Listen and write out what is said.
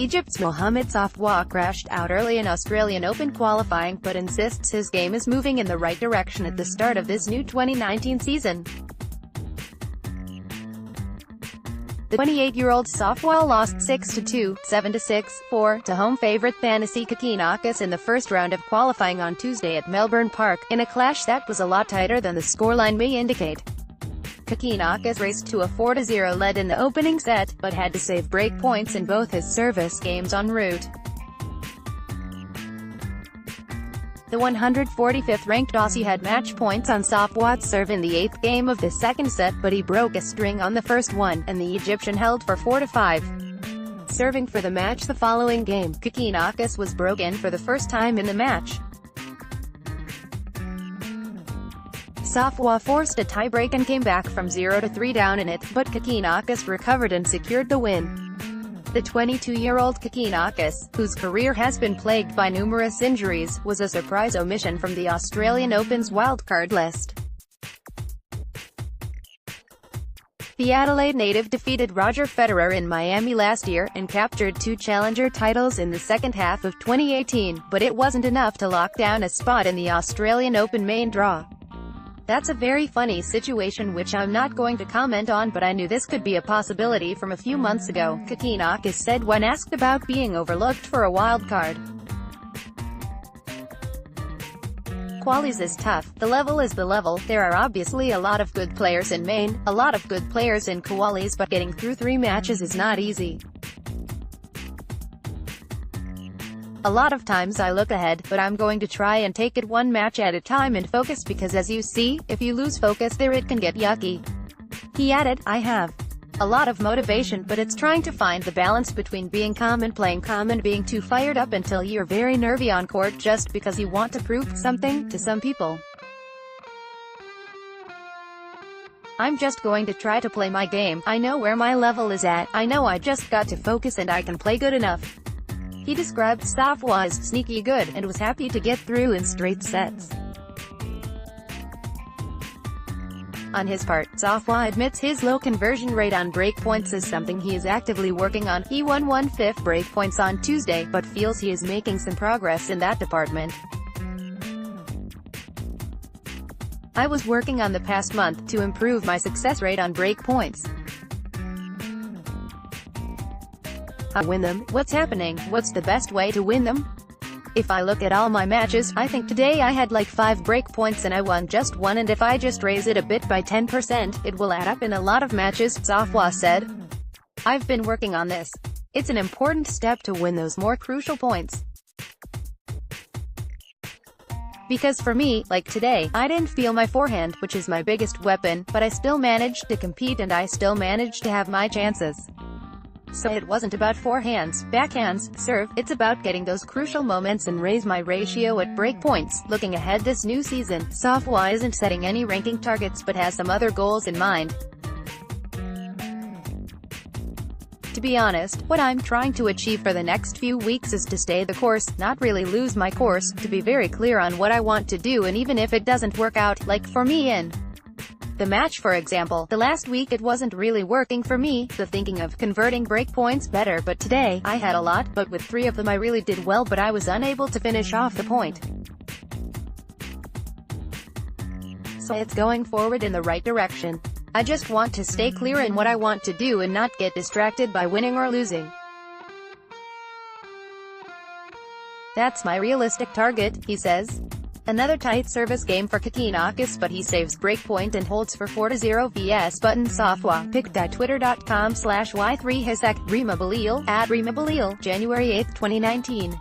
Egypt's Mohamed Safwat crashed out early in Australian Open qualifying but insists his game is moving in the right direction at the start of this new 2019 season. The 28-year-old Safwat lost 6-2, 7-6, 4 to home favourite Thanasi Kokkinakis in the first round of qualifying on Tuesday at Melbourne Park, in a clash that was a lot tighter than the scoreline may indicate. Kokkinakis raced to a 4-0 lead in the opening set, but had to save break points in both his service games en route. The 145th-ranked Aussie had match points on Safwat's serve in the 8th game of the second set, but he broke a string on the first one, and the Egyptian held for 4-5. Serving for the match the following game, Kokkinakis was broken for the first time in the match. Safwat forced a tiebreak and came back from 0-3 down in it, but Kokkinakis recovered and secured the win. The 22-year-old Kokkinakis, whose career has been plagued by numerous injuries, was a surprise omission from the Australian Open's wildcard list. The Adelaide native defeated Roger Federer in Miami last year, and captured 2 challenger titles in the second half of 2018, but it wasn't enough to lock down a spot in the Australian Open main draw. That's a very funny situation which I'm not going to comment on, but I knew this could be a possibility from a few months ago, Kokkinakis said when asked about being overlooked for a wild card. Qualies is tough, the level is the level, there are obviously a lot of good players in main, a lot of good players in qualies, but getting through 3 matches is not easy. A lot of times I look ahead, but I'm going to try and take it 1 match at a time and focus, because as you see, if you lose focus there it can get yucky. He added, I have a lot of motivation, but it's trying to find the balance between being calm and playing calm and being too fired up until you're very nervy on court just because you want to prove something to some people. I'm just going to try to play my game. I know where my level is at, I know I just got to focus and I can play good enough. He described Safwat as sneaky good, and was happy to get through in straight sets. On his part, Safwat admits his low conversion rate on breakpoints is something he is actively working on. He won 1/5 breakpoints on Tuesday, but feels he is making some progress in that department. I was working on the past month to improve my success rate on breakpoints. I win them. What's happening? What's the best way to win them? If I look at all my matches, I think today I had like 5 breakpoints and I won just 1, and if I just raise it a bit by 10%, it will add up in a lot of matches, Safwat said. I've been working on this. It's an important step to win those more crucial points. Because for me, like today, I didn't feel my forehand, which is my biggest weapon, but I still managed to compete and I still managed to have my chances. So it wasn't about forehands, backhands, serve, it's about getting those crucial moments and raise my ratio at breakpoints. Looking ahead this new season, Safwat isn't setting any ranking targets but has some other goals in mind. To be honest, what I'm trying to achieve for the next few weeks is to stay the course, not really lose my course, to be very clear on what I want to do, and even if it doesn't work out, like for me in the match for example, the last week it wasn't really working for me, so thinking of converting breakpoints better, but today, I had a lot, but with 3 of them I really did well, but I was unable to finish off the point. So it's going forward in the right direction. I just want to stay clear in what I want to do and not get distracted by winning or losing. That's my realistic target, he says. Another tight service game for Kokkinakis, but he saves breakpoint and holds for 4-0 vs button Safwat. Pic.twitter.com/y3hasek. Rima Balil, @Rima Balil, January 8, 2019.